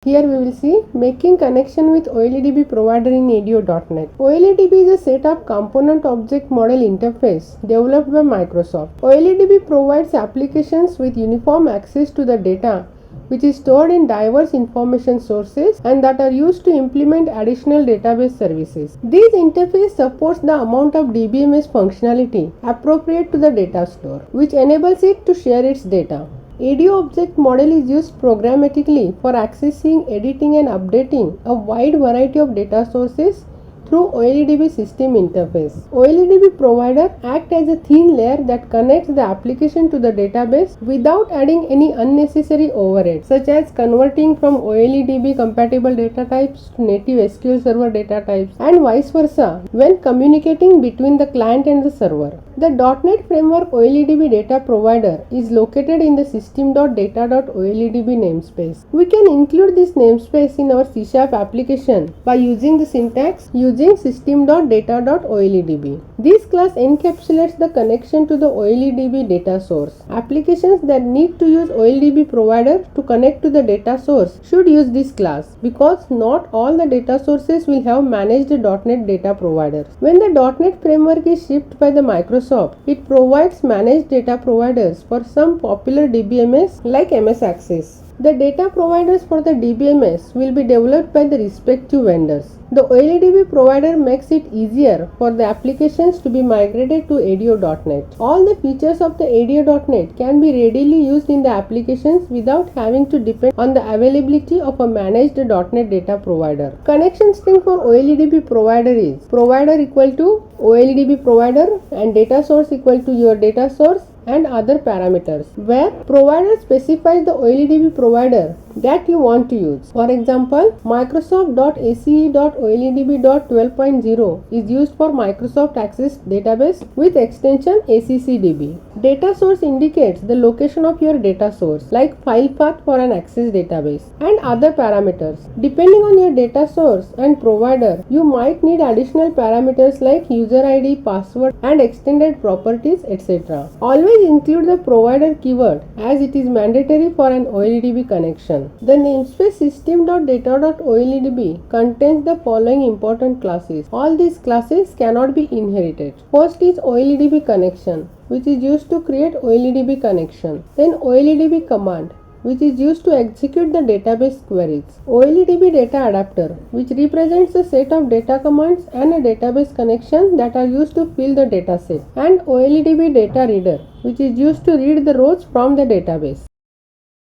Here we will see making connection with OleDb provider in ADO.NET. OleDb is a set of component object model interface developed by Microsoft. OleDb provides applications with uniform access to the data which is stored in diverse information sources and that are used to implement additional database services. This interface supports the amount of DBMS functionality appropriate to the data store, which enables it to share its data. ADO object model is used programmatically for accessing, editing and updating a wide variety of data sources through OleDb system interface. OleDb provider acts as a thin layer that connects the application to the database without adding any unnecessary overhead, such as converting from OleDb compatible data types to native SQL Server data types and vice versa when communicating between the client and the server. The .NET Framework OleDb data provider is located in the system.data.oledb namespace. We can include this namespace in our C# application by using the syntax using system.data.oledb. This class encapsulates the connection to the OleDb data source. Applications that need to use OleDb provider to connect to the data source should use this class because not all the data sources will have managed .NET data providers. When the .NET Framework is shipped by the Microsoft, it provides managed data providers for some popular DBMS like MS Access. The data providers for the DBMS will be developed by the respective vendors. The OleDb provider makes it easier for the applications to be migrated to ADO.NET. All the features of the ADO.NET can be readily used in the applications without having to depend on the availability of a managed .NET data provider. Connection string for OleDb provider is provider equal to OleDb provider and data source equal to your data source and other parameters, where provider specifies the OleDb provider that you want to use. For example, Microsoft.ace.oledb.12.0 is used for Microsoft Access database with extension ACCDB. Data source indicates the location of your data source, like file path for an Access database, and other parameters. Depending on your data source and provider, you might need additional parameters like user ID, password, and extended properties, etc. Always include the provider keyword as it is mandatory for an OleDb connection. The namespace system.data.oledb contains the following important classes. All these classes cannot be inherited. First is OleDb connection, which is used to create OleDb connection. Then OleDb command, which is used to execute the database queries. OleDb data adapter, which represents a set of data commands and a database connection that are used to fill the dataset. And OleDb data reader, which is used to read the rows from the database.